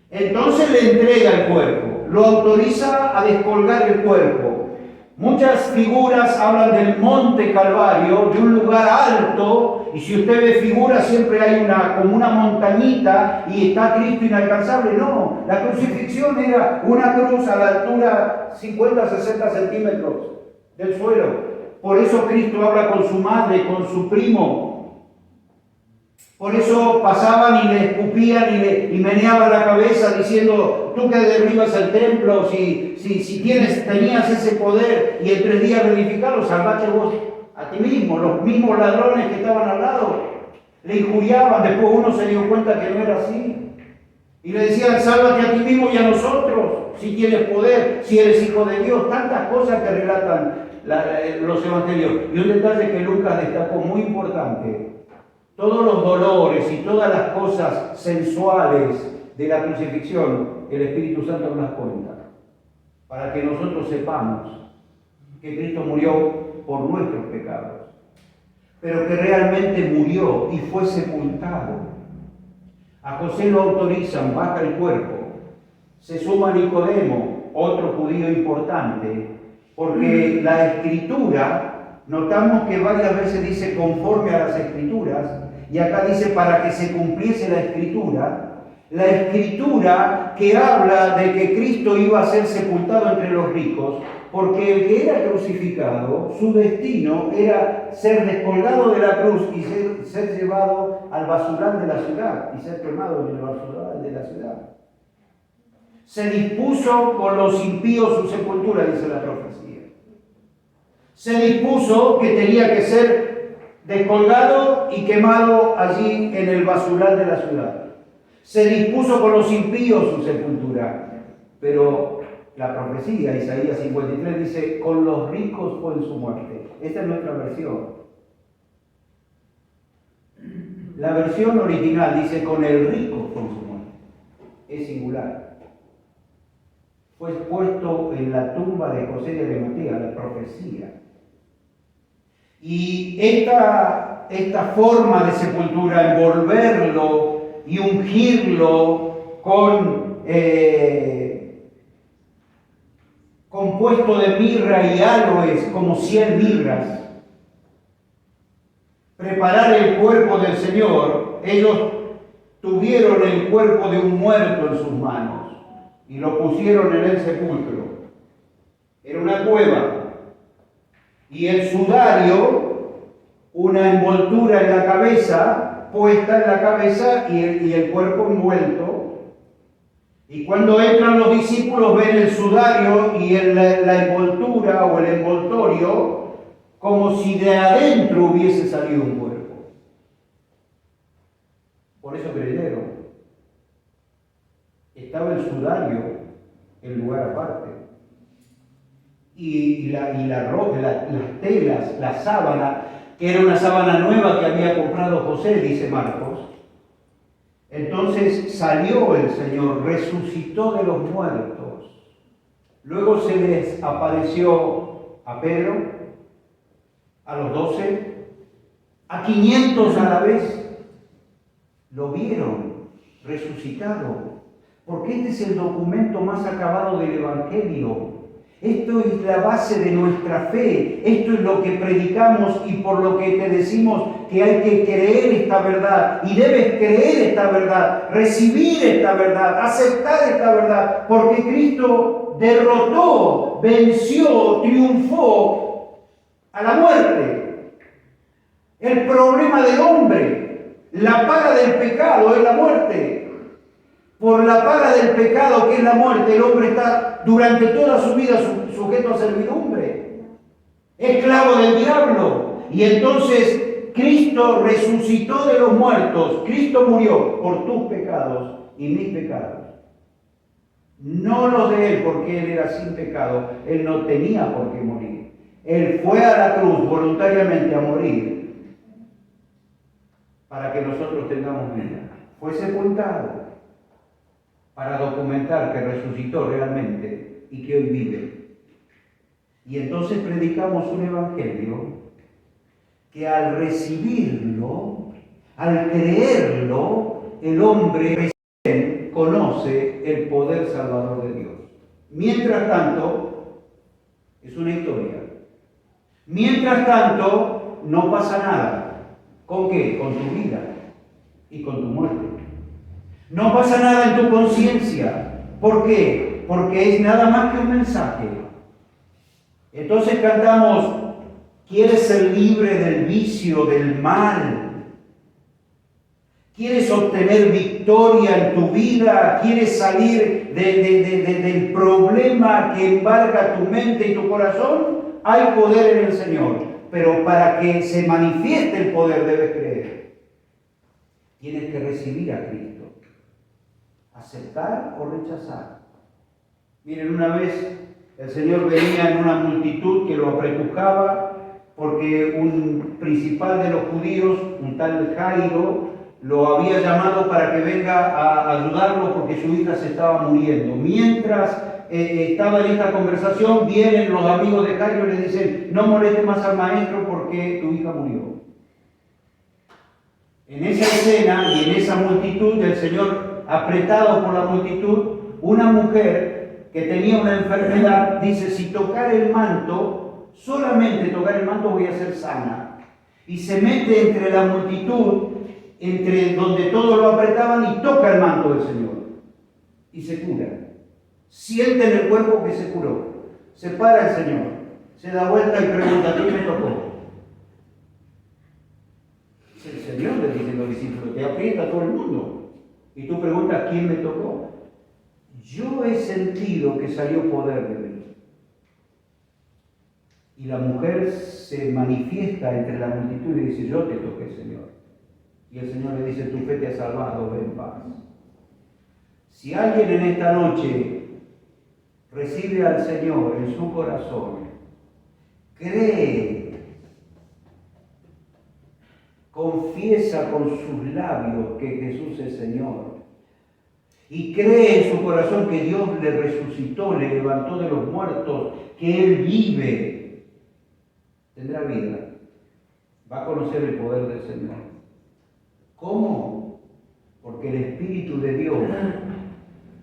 Entonces le entrega el cuerpo, lo autoriza a descolgar el cuerpo. Muchas figuras hablan del monte Calvario, de un lugar alto, y si usted ve figuras siempre hay como una montañita y está Cristo inalcanzable. No, la crucifixión era una cruz a la altura 50-60 centímetros del suelo. Por eso Cristo habla con su madre, con su primo. Por eso pasaban y le escupían y meneaban la cabeza diciendo: tú que derribas el templo, si tenías ese poder y en 3 días reedificarlo, salvaste vos a ti mismo. Los mismos ladrones que estaban al lado le injuriaban. Después uno se dio cuenta que no era así. Y le decían: sálvate a ti mismo y a nosotros, si tienes poder, si eres hijo de Dios. Tantas cosas que relatan los evangelios. Y un detalle que Lucas destacó muy importante: todos los dolores y todas las cosas sensuales de la crucifixión, el Espíritu Santo nos las cuenta, para que nosotros sepamos que Cristo murió por nuestros pecados, pero que realmente murió y fue sepultado. A José lo autorizan, baja el cuerpo, se suma Nicodemo, otro judío importante, porque la Escritura, notamos que varias veces dice conforme a las Escrituras, y acá dice para que se cumpliese la Escritura que habla de que Cristo iba a ser sepultado entre los ricos, porque el que era crucificado, su destino era ser descolgado de la cruz y ser llevado al basural de la ciudad y ser quemado en el basural de la ciudad. Se dispuso con los impíos su sepultura, dice la profecía. Se dispuso que tenía que ser descolgado y quemado allí en el basural de la ciudad. Se dispuso con los impíos su sepultura. Pero la profecía, Isaías 53, dice: con los ricos fue en su muerte. Esta es nuestra versión. La versión original dice: con el rico fue en su muerte. Es singular. Fue puesto en la tumba de José de Arimatea, la profecía. Y esta forma de sepultura, envolverlo y ungirlo con compuesto de mirra y aloes, como 100 mirras, preparar el cuerpo del Señor. Ellos tuvieron el cuerpo de un muerto en sus manos y lo pusieron en el sepulcro. Era una cueva. Y el sudario, una envoltura en la cabeza, puesta en la cabeza y el cuerpo envuelto. Y cuando entran los discípulos ven el sudario y la envoltura o el envoltorio como si de adentro hubiese salido un cuerpo. Por eso creyeron. Estaba el sudario en lugar aparte. y la ropa, las telas, la sábana, que era una sábana nueva que había comprado José, dice Marcos. Entonces salió el Señor, resucitó de los muertos. Luego se les apareció a Pedro, a los 12, a 500 a la vez. Lo vieron resucitado, porque este es el documento más acabado del Evangelio. Esto es la base de nuestra fe, esto es lo que predicamos y por lo que te decimos que hay que creer esta verdad y debes creer esta verdad, recibir esta verdad, aceptar esta verdad, porque Cristo derrotó, venció, triunfó a la muerte. El problema del hombre, la paga del pecado es la muerte. Por la paga del pecado, que es la muerte, el hombre está durante toda su vida sujeto a servidumbre, esclavo del diablo. Y entonces Cristo resucitó de los muertos, Cristo murió por tus pecados y mis pecados. No los de Él, porque Él era sin pecado, Él no tenía por qué morir. Él fue a la cruz voluntariamente a morir para que nosotros tengamos vida. Fue sepultado para documentar que resucitó realmente y que hoy vive. Y entonces predicamos un evangelio que al recibirlo, al creerlo, el hombre conoce el poder salvador de Dios. Mientras tanto, es una historia. Mientras tanto, no pasa nada. ¿Con qué? Con tu vida y con tu muerte. No pasa nada en tu conciencia. ¿Por qué? Porque es nada más que un mensaje. Entonces cantamos, ¿quieres ser libre del vicio, del mal? ¿Quieres obtener victoria en tu vida? ¿Quieres salir del problema que embarga tu mente y tu corazón? Hay poder en el Señor, pero para que se manifieste el poder debes creer. Tienes que recibir a Cristo. Aceptar o rechazar. Miren, una vez el Señor venía en una multitud que lo apretujaba porque un principal de los judíos, un tal Jairo, lo había llamado para que venga a ayudarlo porque su hija se estaba muriendo. Mientras estaba en esta conversación, vienen los amigos de Jairo y le dicen, no molestes más al maestro porque tu hija murió. En esa escena y en esa multitud, el Señor, apretado por la multitud, una mujer que tenía una enfermedad, dice, si tocar el manto, solamente tocar el manto voy a ser sana. Y se mete entre la multitud, entre donde todos lo apretaban y toca el manto del Señor. Y se cura. Siente en el cuerpo que se curó. Se para el Señor, se da vuelta y pregunta, ¿quién me tocó? El Señor le dice a los discípulos, te aprieta todo el mundo. Y tú preguntas, ¿quién me tocó? Yo he sentido que salió poder de mí. Y la mujer se manifiesta entre la multitud y dice, yo te toqué, Señor. Y el Señor le dice, tu fe te ha salvado, ven en paz. Si alguien en esta noche recibe al Señor en su corazón, cree, confiesa con sus labios que Jesús es Señor y cree en su corazón que Dios le resucitó, le levantó de los muertos, que Él vive, tendrá vida, va a conocer el poder del Señor. ¿Cómo? Porque el Espíritu de Dios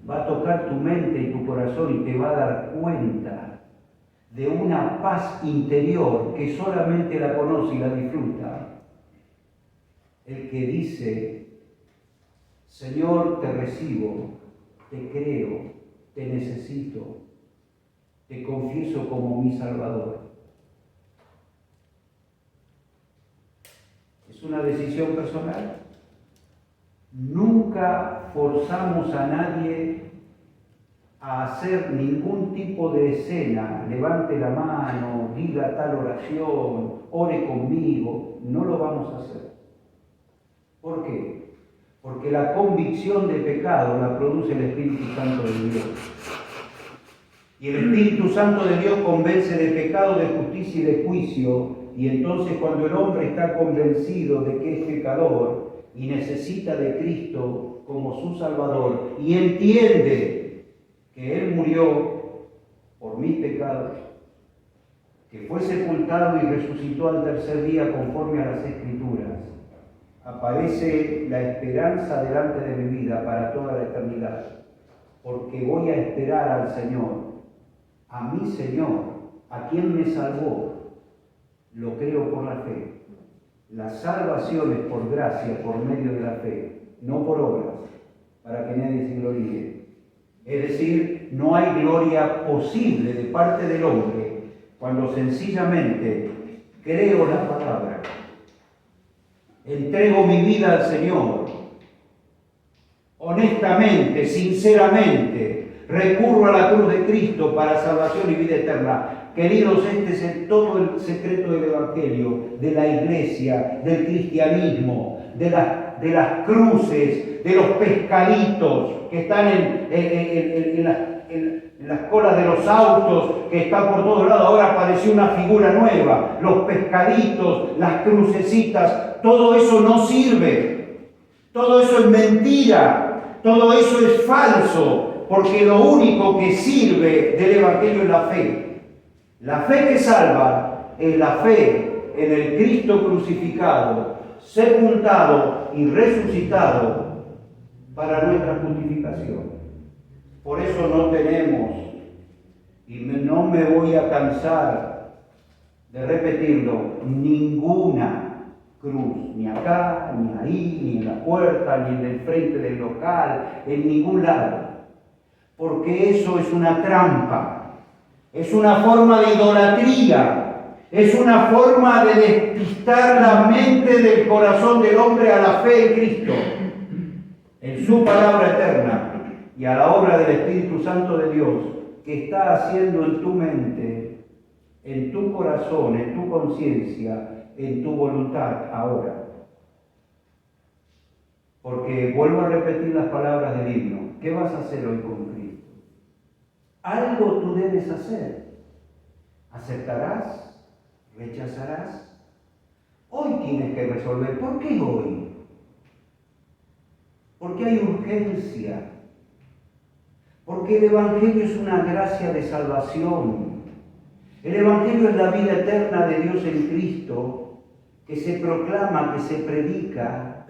va a tocar tu mente y tu corazón y te va a dar cuenta de una paz interior que solamente la conoce y la disfruta el que dice, Señor, te recibo, te creo, te necesito, te confieso como mi Salvador. Es una decisión personal. Nunca forzamos a nadie a hacer ningún tipo de escena, levante la mano, diga tal oración, ore conmigo, no lo vamos a hacer. ¿Por qué? Porque la convicción de pecado la produce el Espíritu Santo de Dios. Y el Espíritu Santo de Dios convence de pecado, de justicia y de juicio. Y entonces cuando el hombre está convencido de que es pecador y necesita de Cristo como su Salvador y entiende que Él murió por mis pecados, que fue sepultado y resucitó al tercer día conforme a las Escrituras, aparece la esperanza delante de mi vida para toda la eternidad, porque voy a esperar al Señor, a mi Señor, a quien me salvó. Lo creo por la fe. La salvación es por gracia, por medio de la fe, no por obras, para que nadie se gloríe. Es decir, no hay gloria posible de parte del hombre cuando sencillamente creo la palabra, entrego mi vida al Señor, honestamente, sinceramente, recurro a la cruz de Cristo para salvación y vida eterna. Queridos, este es todo el secreto del Evangelio, de la Iglesia, del cristianismo, de las cruces, de los pescaditos que están en las colas de los autos, que están por todos lados. Ahora apareció una figura nueva, los pescaditos, las crucecitas, todo eso no sirve, todo eso es mentira, todo eso es falso, porque lo único que sirve del Evangelio es la fe. La fe que salva es la fe en el Cristo crucificado, sepultado y resucitado para nuestra justificación. Por eso no tenemos, y no me voy a cansar de repetirlo, ninguna cruz, ni acá, ni ahí, ni en la puerta, ni en el frente del local, en ningún lado, porque eso es una trampa. Es una forma de idolatría, es una forma de despistar la mente del corazón del hombre a la fe en Cristo, en su palabra eterna y a la obra del Espíritu Santo de Dios que está haciendo en tu mente, en tu corazón, en tu conciencia, en tu voluntad ahora. Porque vuelvo a repetir las palabras del himno. ¿Qué vas a hacer hoy con Cristo? Algo tú debes hacer. ¿Aceptarás? ¿Rechazarás? Hoy tienes que resolver. ¿Por qué hoy? Porque hay urgencia. Porque el Evangelio es una gracia de salvación. El Evangelio es la vida eterna de Dios en Cristo, que se proclama, que se predica,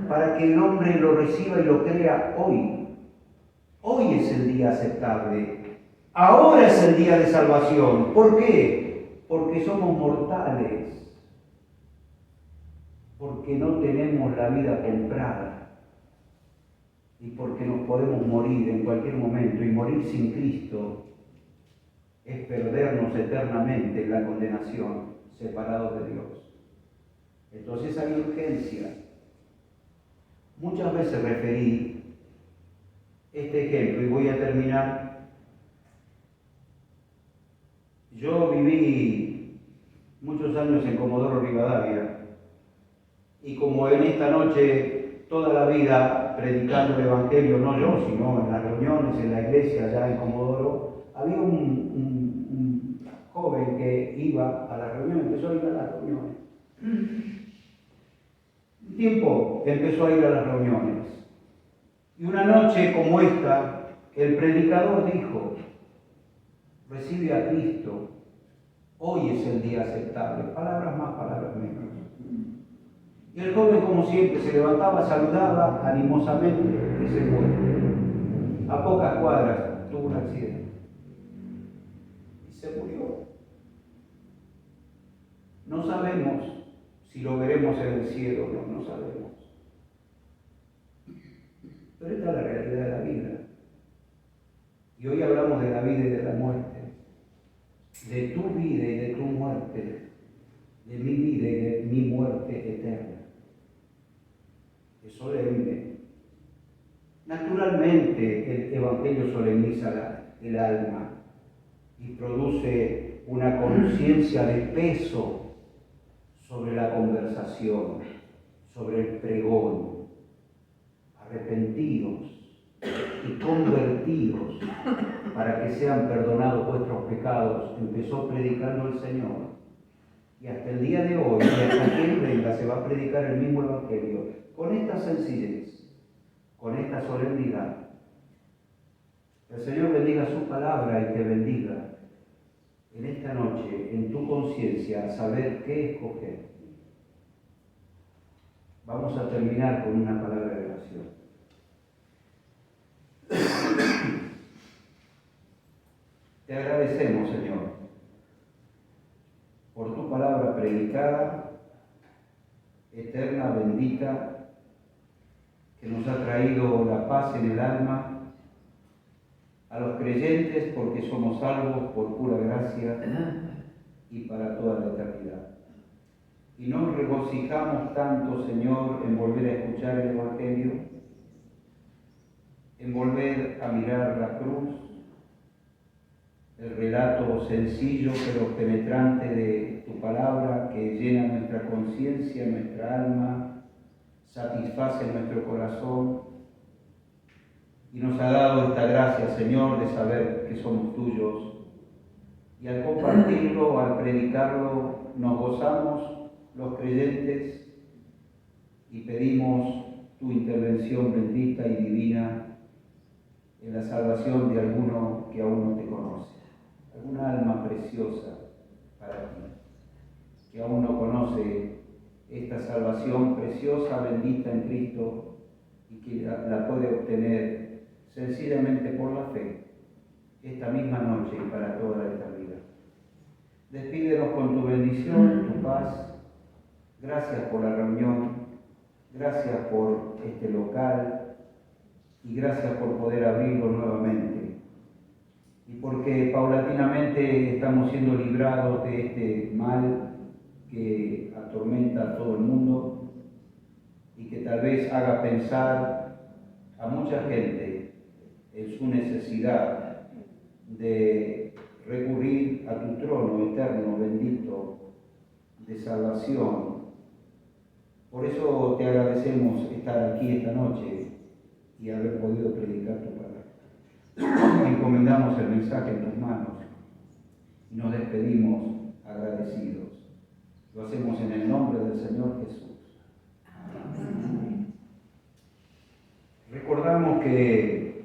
para que el hombre lo reciba y lo crea hoy. Hoy es el día aceptable. Ahora es el día de salvación. ¿Por qué? Porque somos mortales. Porque no tenemos la vida comprada. Y porque nos podemos morir en cualquier momento. Y morir sin Cristo es perdernos eternamente en la condenación, separados de Dios. Entonces hay urgencia. Muchas veces referí este ejemplo y voy a terminar. Yo viví muchos años en Comodoro Rivadavia y como en esta noche toda la vida predicando el Evangelio, no yo, sino en las reuniones, en la iglesia allá en Comodoro, había un joven que iba a las reuniones, empezó a ir a las reuniones. Un tiempo empezó a ir a las reuniones. Y una noche como esta, el predicador dijo: recibe a Cristo, hoy es el día aceptable. Palabras más, palabras menos. Y el joven, como siempre, se levantaba, saludaba animosamente y se fue. A pocas cuadras tuvo un accidente y se murió. No sabemos si lo veremos en el cielo o no, no sabemos. Pero esta es la realidad de la vida. Y hoy hablamos de la vida y de la muerte, de tu vida y de tu muerte, de mi vida y de mi muerte eterna. Es solemne. Naturalmente el Evangelio solemniza el alma y produce una conciencia de peso sobre la conversación, sobre el pregón. Arrepentidos, y convertíos para que sean perdonados vuestros pecados, empezó predicando el Señor. Y hasta el día de hoy, y hasta que Él venga, se va a predicar el mismo Evangelio, con esta sencillez, con esta solemnidad. El Señor bendiga su palabra y te bendiga en esta noche, en tu conciencia, saber qué escoger. Vamos a terminar con una palabra de oración. Te agradecemos, Señor, por tu palabra predicada, eterna, bendita, que nos ha traído la paz en el alma a los creyentes, porque somos salvos por pura gracia y para toda la eternidad. Y nos regocijamos tanto, Señor, en volver a escuchar el Evangelio, en volver a mirar la cruz, el relato sencillo pero penetrante de tu palabra que llena nuestra conciencia, nuestra alma, satisface nuestro corazón y nos ha dado esta gracia, Señor, de saber que somos tuyos. Y al compartirlo, al predicarlo, nos gozamos los creyentes y pedimos tu intervención bendita y divina en la salvación de alguno que aún no te conoce, alguna alma preciosa para ti, que aún no conoce esta salvación preciosa, bendita en Cristo y que la puede obtener sencillamente por la fe, esta misma noche y para toda la eternidad. Despídenos con tu bendición, tu paz. Gracias por la reunión, gracias por este local y gracias por poder abrirlo nuevamente. Y porque paulatinamente estamos siendo librados de este mal que atormenta a todo el mundo y que tal vez haga pensar a mucha gente en su necesidad de recurrir a tu trono eterno, bendito, de salvación. Por eso te agradecemos estar aquí esta noche y haber podido predicar tu palabra. Encomendamos el mensaje en tus manos y nos despedimos agradecidos. Lo hacemos en el nombre del Señor Jesús. Amén. Recordamos que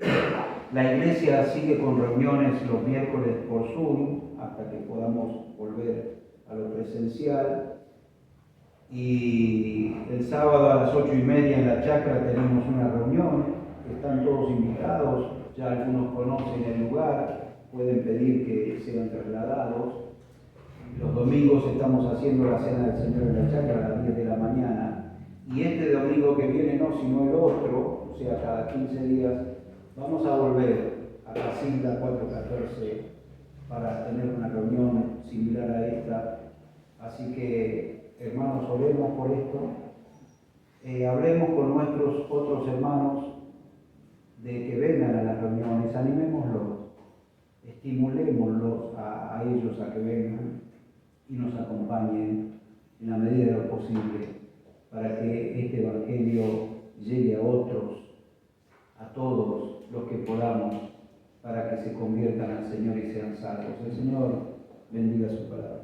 la iglesia sigue con reuniones los miércoles por Zoom hasta que podamos volver a lo presencial. Y el sábado a las 8:30 en la chacra tenemos una reunión, están todos invitados, ya algunos conocen el lugar, pueden pedir que sean trasladados. Los domingos estamos haciendo la cena del Señor en la chacra a las 10 de la mañana, y este domingo que viene no, sino el otro, o sea, cada 15 días, vamos a volver a Casilda 414 para tener una reunión similar a esta. Así que, hermanos, oremos por esto, hablemos con nuestros otros hermanos de que vengan a las reuniones, animémoslos, estimulémoslos a ellos a que vengan y nos acompañen en la medida de lo posible para que este Evangelio llegue a otros, a todos los que podamos, para que se conviertan al Señor y sean salvos. El Señor bendiga su palabra.